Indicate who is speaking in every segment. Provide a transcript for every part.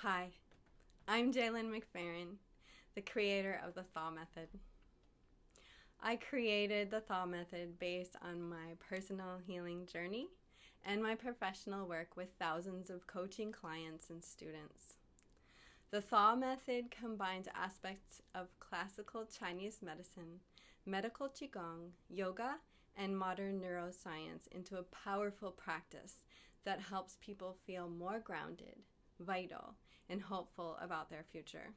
Speaker 1: Hi, I'm Jalen McFerrin, the creator of the Thaw method. I created the Thaw method based on my personal healing journey and my professional work with thousands of coaching clients and students. The Thaw method combines aspects of classical Chinese medicine, medical qigong, yoga, and modern neuroscience into a powerful practice that helps people feel more grounded, vital, and hopeful about their future.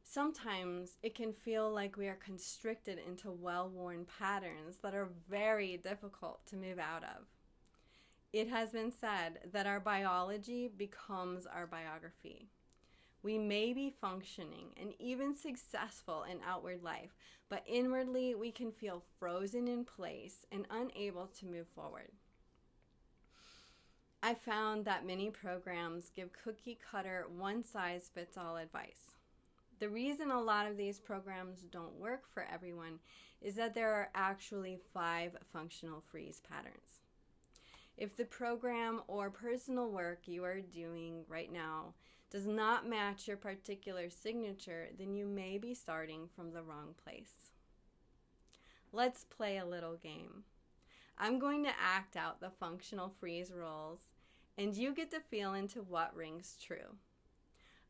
Speaker 1: Sometimes it can feel like we are constricted into well-worn patterns that are very difficult to move out of. It has been said that our biology becomes our biography. We may be functioning and even successful in outward life, but inwardly we can feel frozen in place and unable to move forward. I found that many programs give cookie-cutter, one-size-fits-all advice. The reason a lot of these programs don't work for everyone is that there are actually 5 functional freeze patterns. If the program or personal work you are doing right now does not match your particular signature, then you may be starting from the wrong place. Let's play a little game. I'm going to act out the functional freeze roles, and you get to feel into what rings true.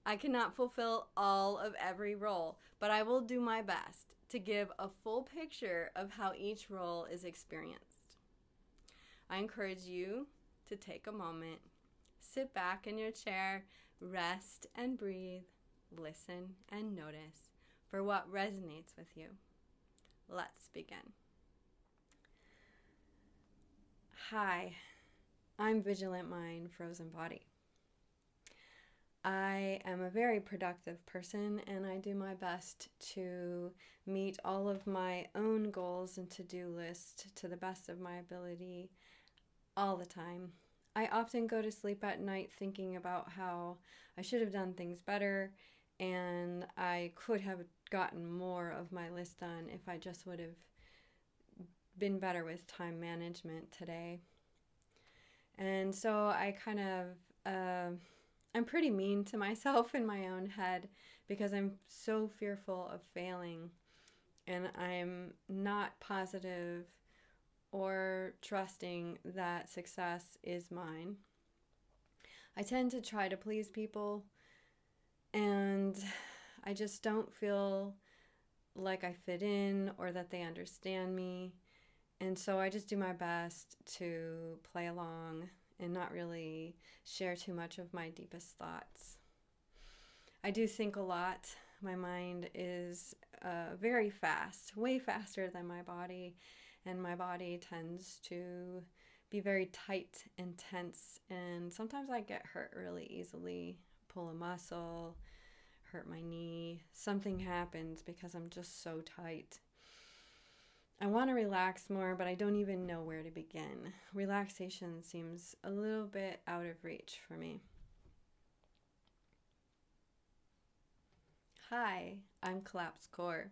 Speaker 1: I cannot fulfill all of every role, but I will do my best to give a full picture of how each role is experienced. I encourage you to take a moment, sit back in your chair, rest and breathe, listen and notice for what resonates with you. Let's begin. Hi, I'm Vigilant Mind, Frozen Body. I am a very productive person and I do my best to meet all of my own goals and to-do list to the best of my ability all the time. I often go to sleep at night thinking about how I should have done things better and I could have gotten more of my list done if I just would have been better with time management today. And so I kind of I'm pretty mean to myself in my own head because I'm so fearful of failing and I'm not positive or trusting that success is mine. I tend to try to please people and I just don't feel like I fit in or that they understand me. And so I just do my best to play along and not really share too much of my deepest thoughts. I do think a lot. My mind is very fast, way faster than my body, and my body tends to be very tight and tense, and sometimes I get hurt really easily, pull a muscle, hurt my knee, something happens because I'm just so tight. I want to relax more, but I don't even know where to begin. Relaxation seems a little bit out of reach for me. Hi, I'm Collapsed Core.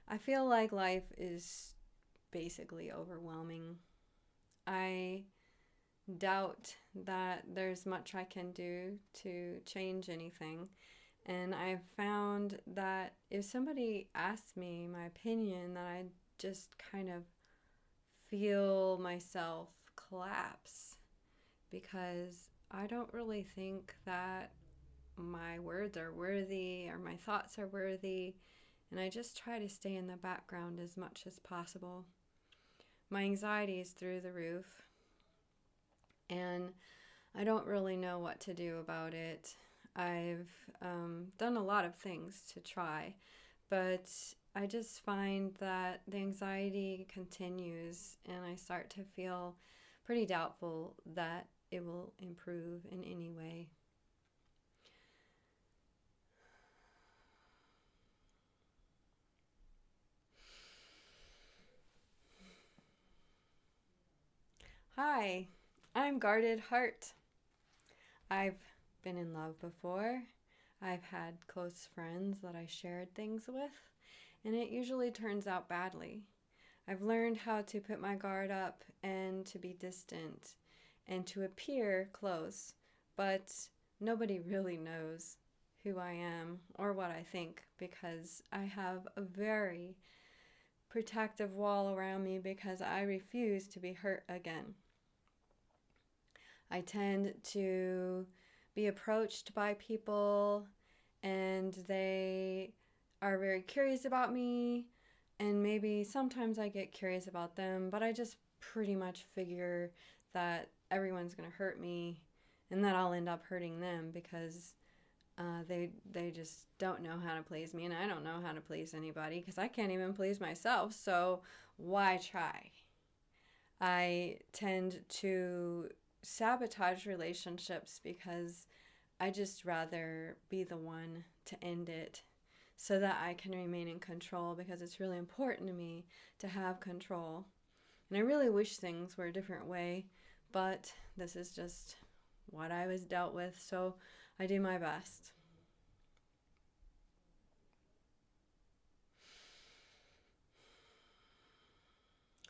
Speaker 1: I feel like life is basically overwhelming. I doubt that there's much I can do to change anything. And I've found that if somebody asks me my opinion, that I just kind of feel myself collapse because I don't really think that my words are worthy or my thoughts are worthy, and I just try to stay in the background as much as possible. My anxiety is through the roof, and I don't really know what to do about it. I've done a lot of things to try, but I just find that the anxiety continues and I start to feel pretty doubtful that it will improve in any way. Hi, I'm Guarded Heart. I've been in love before. I've had close friends that I shared things with, and it usually turns out badly. I've learned how to put my guard up and to be distant and to appear close, but nobody really knows who I am or what I think because I have a very protective wall around me because I refuse to be hurt again. I tend to be approached by people and they are very curious about me, and maybe sometimes I get curious about them, but I just pretty much figure that everyone's going to hurt me and that I'll end up hurting them because they just don't know how to please me, and I don't know how to please anybody because I can't even please myself, so why try? I tend to sabotage relationships because I just rather be the one to end it so that I can remain in control because it's really important to me to have control. And I really wish things were a different way, but this is just what I was dealt with, so I do my best.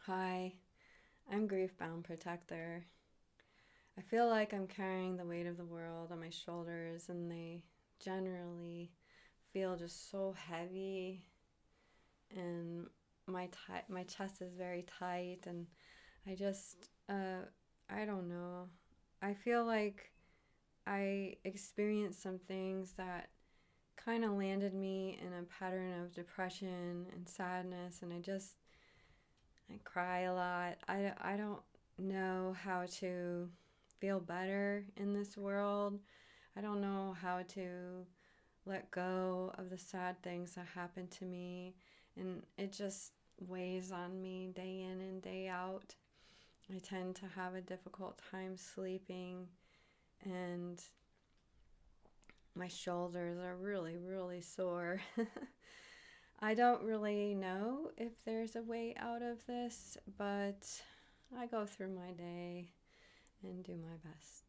Speaker 1: Hi, I'm Grief Bound Protector. I feel like I'm carrying the weight of the world on my shoulders, and they generally feel just so heavy, and my chest is very tight, and I just I don't know. I feel like I experienced some things that kind of landed me in a pattern of depression and sadness, and I cry a lot. I don't know how to feel better in this world. I don't know how to let go of the sad things that happen to me, and it just weighs on me day in and day out. I tend to have a difficult time sleeping, and my shoulders are really, really sore. I don't really know if there's a way out of this, but I go through my day and do my best.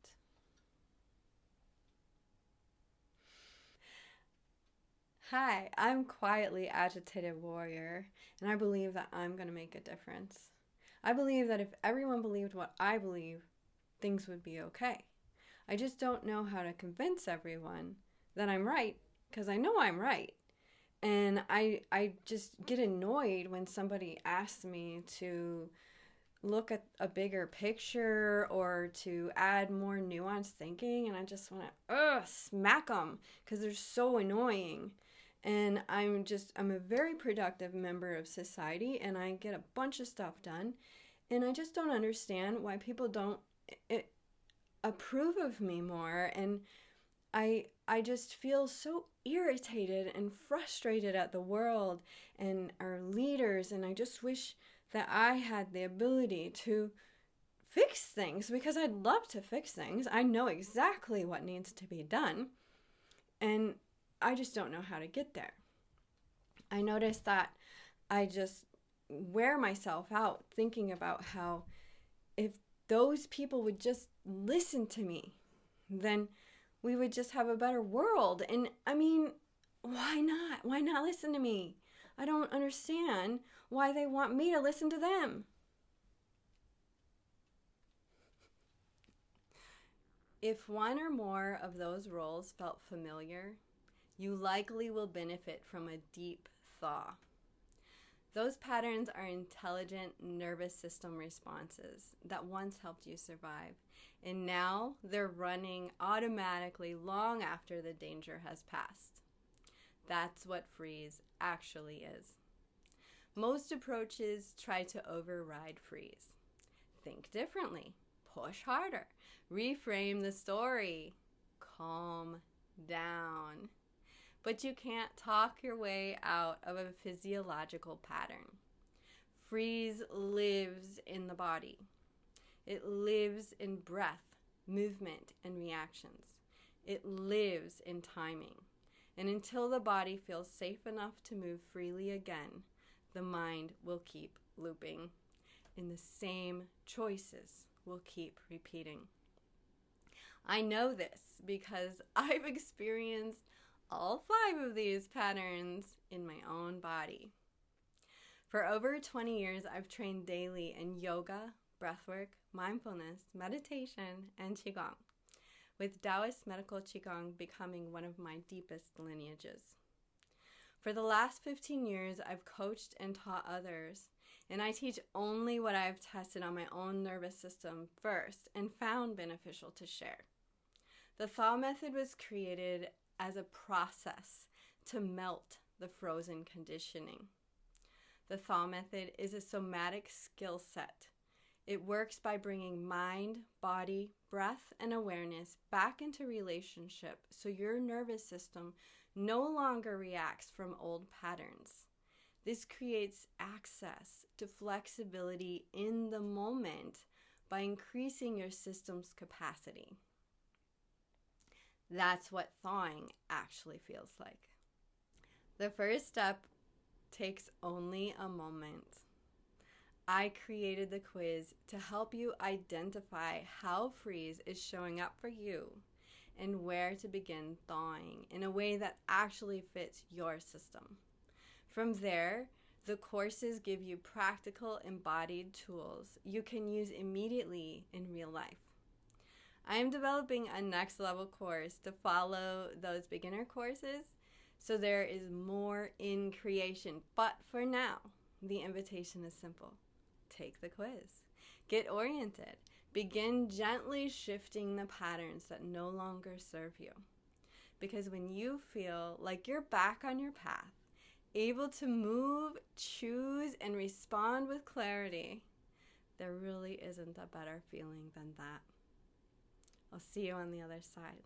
Speaker 1: Hi, I'm quietly agitated warrior, and I believe that I'm going to make a difference. I believe that if everyone believed what I believe, things would be okay. I just don't know how to convince everyone that I'm right because I know I'm right. And I just get annoyed when somebody asks me to look at a bigger picture or to add more nuanced thinking, and I just want to smack them because they're so annoying. And I'm a very productive member of society, and I get a bunch of stuff done, and I just don't understand why people don't approve of me more. And I just feel so irritated and frustrated at the world and our leaders, and I just wish that I had the ability to fix things because I'd love to fix things. I know exactly what needs to be done, and I just don't know how to get there. I notice that I just wear myself out thinking about how if those people would just listen to me, then we would just have a better world. And I mean, why not? Why not listen to me? I don't understand why they want me to listen to them. If one or more of those roles felt familiar, you likely will benefit from a deep thaw. Those patterns are intelligent nervous system responses that once helped you survive, and now they're running automatically long after the danger has passed. That's what freeze actually is. Most approaches try to override freeze. Think differently, push harder, reframe the story, calm down. But you can't talk your way out of a physiological pattern. Freeze lives in the body. It lives in breath, movement, and reactions. It lives in timing. And until the body feels safe enough to move freely again, the mind will keep looping. And the same choices will keep repeating. I know this because I've experienced all 5 of these patterns in my own body. For over 20 years, I've trained daily in yoga, breathwork, mindfulness, meditation, and Qigong, with Taoist medical Qigong becoming one of my deepest lineages. For the last 15 years, I've coached and taught others, and I teach only what I've tested on my own nervous system first and found beneficial to share. The Thaw method was created as a process to melt the frozen conditioning. The Thaw method is a somatic skill set. It works by bringing mind, body, breath, and awareness back into relationship so your nervous system no longer reacts from old patterns. This creates access to flexibility in the moment by increasing your system's capacity. That's what thawing actually feels like. The first step takes only a moment. I created the quiz to help you identify how freeze is showing up for you and where to begin thawing in a way that actually fits your system. From there, the courses give you practical embodied tools you can use immediately in real life. I am developing a next level course to follow those beginner courses, so there is more in creation. But for now, the invitation is simple. Take the quiz. Get oriented. Begin gently shifting the patterns that no longer serve you. Because when you feel like you're back on your path, able to move, choose, and respond with clarity, there really isn't a better feeling than that. I'll see you on the other side.